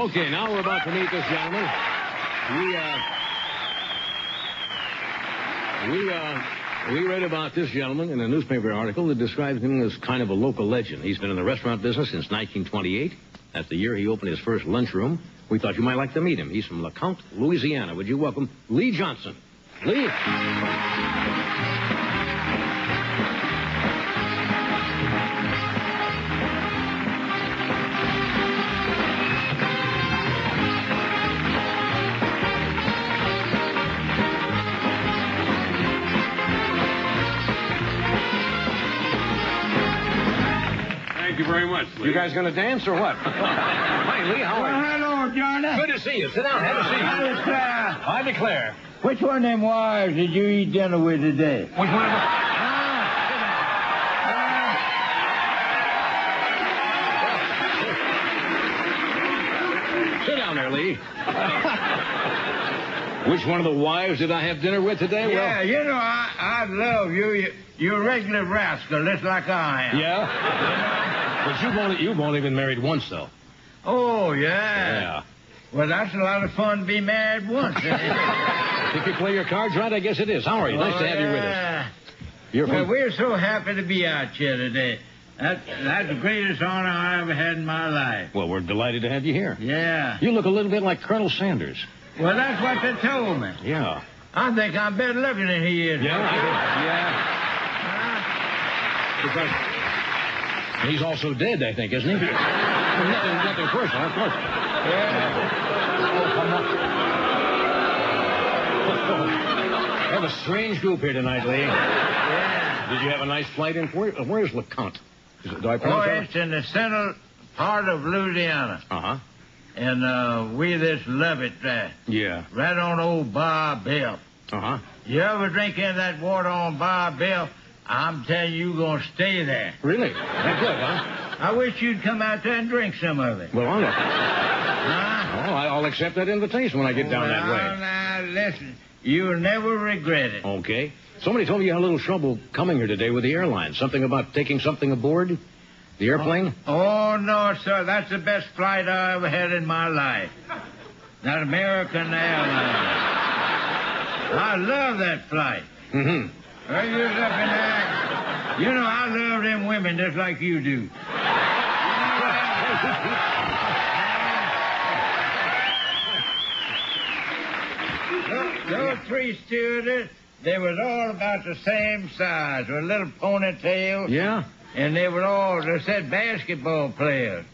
Okay, now we're about to meet this gentleman. We read about this gentleman in a newspaper article that describes him as kind of a local legend. He's been in the restaurant business since 1928. That's the year he opened his first lunchroom. We thought you might like to meet him. He's from LeCompte, Louisiana. Would you welcome Lee Johnson? Lee? Thank you very much, Lee. You guys going to dance or what? Hi, Lee. How are you? Hello, Johnny. Good to see you. Sit down. Have a seat. I declare. Which one of them wives did you eat dinner with today? Which one of them? Sit down there, Lee. Which one of the wives did I have dinner with today? Yeah, Well, you know, I love you. You're a regular rascal, just like I am. yeah? But you've only been married once, though. Oh, yeah. Yeah. Well, that's a lot of fun to be married once. If you play your cards right, I guess it is. How are you? Nice to have you with us. You're Well, from... we're so happy to be out here today. That's the greatest honor I ever had in my life. Well, we're delighted to have you here. Yeah. You look a little bit like Colonel Sanders. Well, that's what they told me. Yeah. I think I'm better looking than he is. Yeah. Because he's also dead, I think, isn't he? nothing personal, of course. We have a strange group here tonight, Lee. Yeah. Did you have a nice flight in? Where's LeCompte? Do I Oh, pronounce that? it's in the central part of Louisiana. Uh-huh. And we just love it there. Yeah. Right on old Bar Bill. Uh-huh. You ever drink any of that water on Bar Bill, I'm telling you, you're going to stay there. Really? That's good, huh? I wish you'd come out there and drink some of it. Well, Huh? I'll accept that invitation when I get down that way. Now, listen, you'll never regret it. Okay. Somebody told me you had a little trouble coming here today with the airline. Something about taking something aboard? The airplane? Oh, no, sir. That's the best flight I ever had in my life. That American Airlines. I love that flight. Mm-hmm. Well, you was up in there. You know, I love them women just like you do. Those three stewardess, they was all about the same size, with little ponytails. Yeah? And they said basketball players.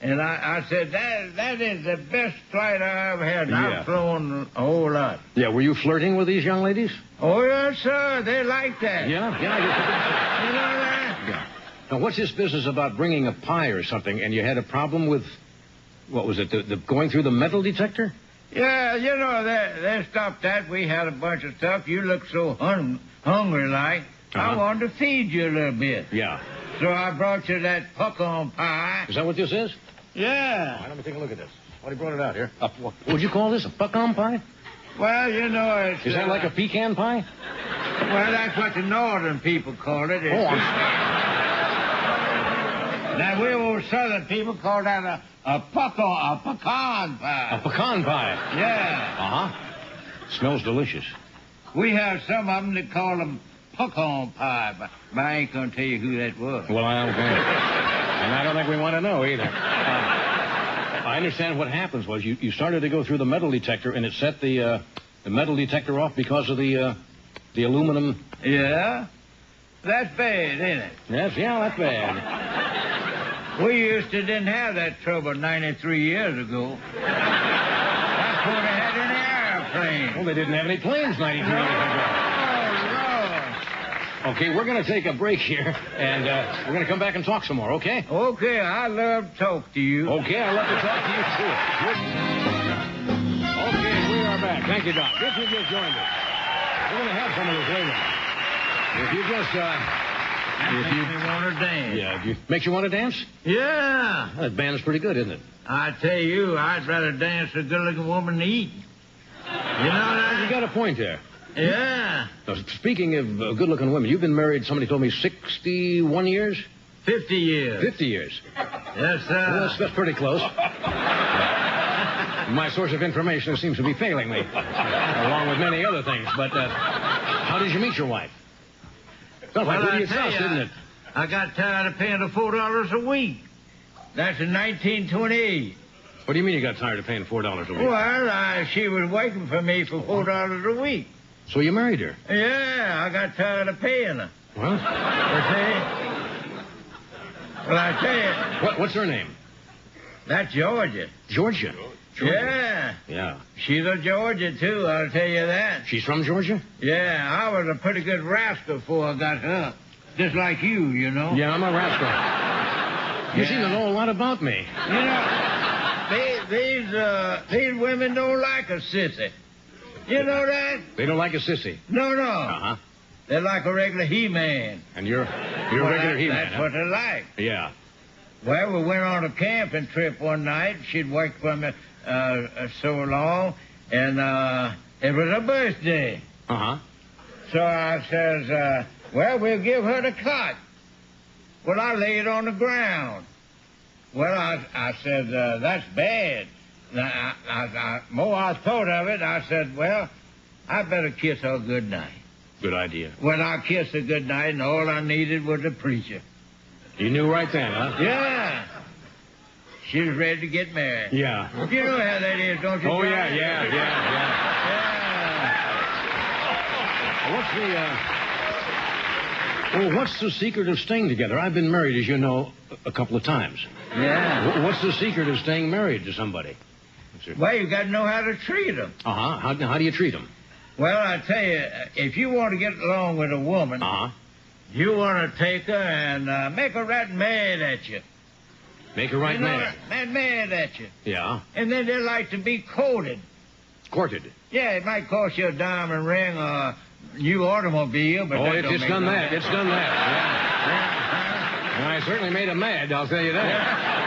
And I said, that is the best flight I ever had. And Yeah. I've flown a whole lot. Yeah, were you flirting with these young ladies? Oh, yes, sir. They like that. Yeah, I guess You know that? Yeah. Now, what's this business about bringing a pie or something, and you had a problem with, what was it, the going through the metal detector? Yeah, you know, they stopped that. We had a bunch of stuff. You look so hungry like. I Uh-huh. wanted to feed you a little bit. Yeah. So I brought you that puck-on pie. Is that what this is? All Yeah. right, let me take a look at this. Somebody brought it out here. What would you call this, a pecan pie? Well, you know, it's... Is that like a pecan pie? Well, that's what the northern people call it. Now, we old southern people call that a pecan pie. A pecan pie. Yeah. Uh-huh. Smells delicious. We have some of them that call them pecan pie, but I ain't going to tell you who that was. Well, I don't think... And I don't think we want to know either. I understand what happens was you started to go through the metal detector, and it set the metal detector off because of the aluminum... Yeah? That's bad, isn't it? Yes, yeah, that's bad. We didn't have that trouble 93 years ago. That's when they had an airplane. Well, they didn't have any planes 93 years ago. Okay, we're going to take a break here, and we're going to come back and talk some more, okay? Okay, I love to talk to you. Okay, I'd love to talk to you, too. Okay, we are back. Thank you, Doc. If you just joined us, we're going to have some of this later. If you just, That makes me want to dance. Yeah, makes you want to dance? Yeah. That band's pretty good, isn't it? I tell you, I'd rather dance with a good-looking woman than eat. You know that? You got a point there. Yeah. Now, speaking of good-looking women, you've been married, somebody told me, 61 years? 50 years. 50 years. Yes, sir. Well, that's pretty close. My source of information seems to be failing me, along with many other things. But how did you meet your wife? Sounds like I idiot's tell house, you, didn't it? I got tired of paying the $4 a week. That's in 1928. What do you mean you got tired of paying $4 a week? Well, she was waiting for me for $4 a week. So you married her? Yeah, I got tired of paying her. Well, You see? Well, I tell you, what's her name? that's Georgia. Georgia. Yeah. Yeah. She's a Georgia, too, I'll tell you that. She's from Georgia? Yeah, I was a pretty good rascal before I got her. Just like you know. Yeah, I'm a rascal. You Yeah. seem to know a lot about me. You know, these women don't like a sissy. You know that? They don't like a sissy. No. Uh-huh. They like a regular He-Man. And you're a regular He-Man, That's huh? what they like. Yeah. Well, we went on a camping trip one night. She'd worked for me so long, and it was her birthday. Uh-huh. So I says, well, we'll give her the cot. Well, I lay it on the ground. Well, I said, that's bad. More I thought of it, I said, well, I better kiss her good night. Good idea. Well, I kissed her good night, and all I needed was a preacher. You knew right then, huh? Yeah. She was ready to get married. Yeah. You know how that is, don't you? Oh, Johnny? yeah. What's the secret of staying together? I've been married, as you know, a couple of times. Yeah. What's the secret of staying married to somebody? Well, you got to know how to treat them. Uh-huh. How do you treat them? Well, I tell you, if you want to get along with a woman, Uh-huh. you want to take her and make her right mad at you. Make her right mad. Mad at you. Yeah. And then they like to be courted. Courted. Yeah, it might cost you a diamond ring or a new automobile, but that don't it's make done no that. difference. It's done that. Yeah. I certainly made him mad, I'll tell you that.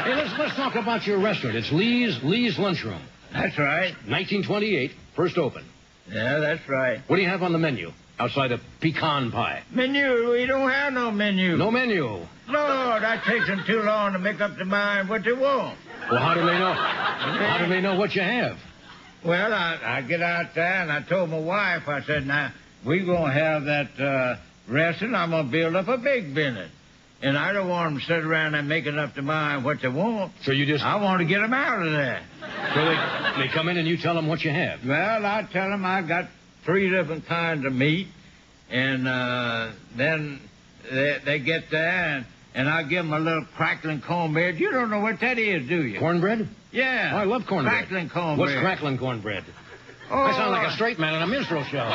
Hey, let's talk about your restaurant. It's Lee's Lunchroom. That's right. 1928, first open. Yeah, that's right. What do you have on the menu outside of pecan pie? Menu? We don't have no menu. No menu. No, that takes them too long to make up their mind what they want. Well, how do they know? How do they know what you have? Well, I get out there and I told my wife, I said, now, we're going to have that restaurant. I'm going to build up a big business. And I don't want them to sit around and making up their mind what they want. So you just... I want to get them out of there. So they come in and you tell them what you have. Well, I tell them I got 3 different kinds of meat. And then they get there and I give them a little crackling cornbread. You don't know what that is, do you? Cornbread? Yeah. Oh, I love cornbread. Crackling cornbread. What's crackling cornbread? Oh, I sound like a straight man in a minstrel show.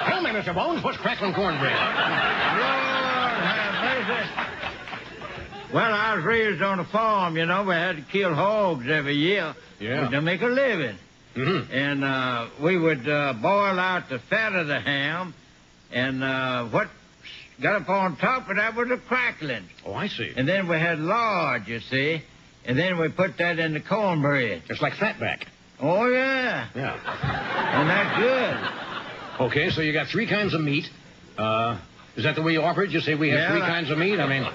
Tell me, Mr. Bones, what's crackling cornbread? Lord have mercy. Well, I was raised on a farm, you know. We had to kill hogs every year to make a living. Mm-hmm. And we would boil out the fat of the ham, and what got up on top of that was the crackling. Oh, I see. And then we had lard, you see, and then we put that in the cornbread. It's like fatback. Oh, yeah. Yeah. And that's good. Okay, so you got 3 kinds of meat. Is that the way you offer it? You say we have 3 kinds of meat? I mean...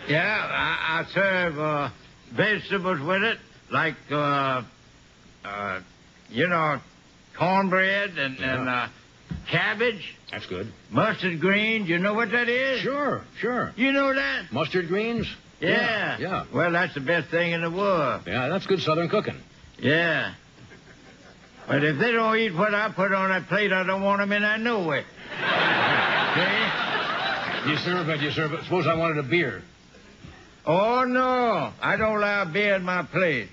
Yeah, I serve vegetables with it, like, cornbread and cabbage. That's good. Mustard greens. You know what that is? Sure. You know that? Mustard greens? Yeah. Well, that's the best thing in the world. Yeah, that's good Southern cooking. Yeah. But if they don't eat what I put on that plate, I don't want them in there no way. See? You serve it. Suppose I wanted a beer. Oh, no. I don't allow beer in my plate.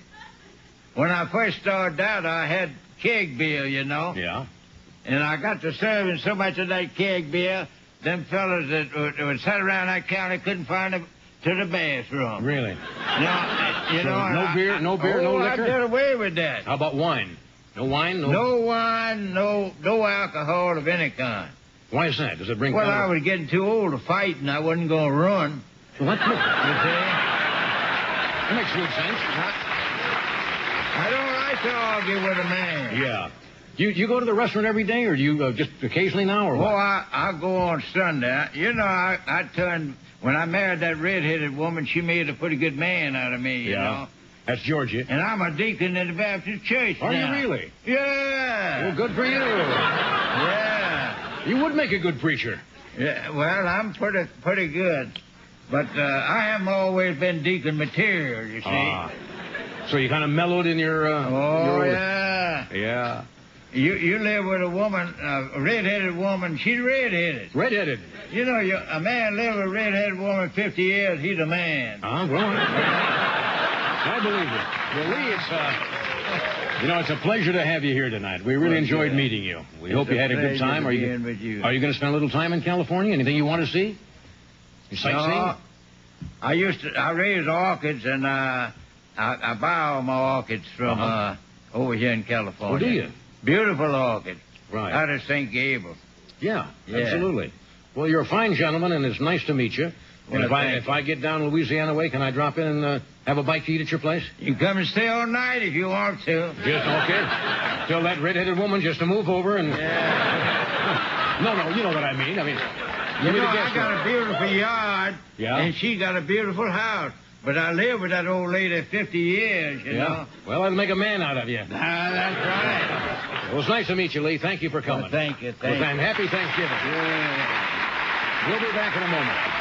When I first started out, I had keg beer, you know. Yeah. And I got to serving so much of that keg beer, them fellas that would sit around that counter couldn't find them to the bathroom. Really? You So know, no beer, no liquor? I did away with that. How about wine? No wine? No wine, no alcohol of any kind. Why is that? Does it bring... Well, I was getting too old to fight, and I wasn't going to run. What? You see? That makes good sense. I don't like to argue with a man. Yeah. You go to the restaurant every day, or do you just occasionally now, or what? Oh, I go on Sunday. You know, I turned... When I married that red-headed woman, she made a pretty good man out of me, you know. That's Georgia. And I'm a deacon in the Baptist church Are now. you really? Yeah. Well, good for you. Yeah. You would make a good preacher. Yeah. Well, I'm pretty good. But I haven't always been deacon material, you see. So you kind of mellowed in your... yeah. Yeah. You live with a woman, a red-headed woman. She's red-headed. Red-headed. You know, a man live with a red-headed woman 50 years, he's a man. Well, I believe it. Well, Lee, it's a pleasure to have you here tonight. We really enjoyed meeting you. We hope you had a good time. Are you going to spend a little time in California? Anything you want to see? You sightseeing? I raise orchids, and I buy all my orchids from over here in California. Oh, do you? Beautiful orchids. Right. Out of St. Gabriel. Yeah, absolutely. Well, you're a fine gentleman, and it's nice to meet you. And Well, if I get down Louisiana way, can I drop in and have a bite to eat at your place? You can come and stay all night if you want to. Just okay. Tell that red-headed woman just to move over and... Yeah. No, you know what I mean. I got a beautiful yard, and she got a beautiful house. But I lived with that old lady 50 years, you know. Well, that'll make a man out of you. That's right. Well, it's nice to meet you, Lee. Thank you for coming. Well, thank you. And happy Thanksgiving. Yeah. We'll be back in a moment.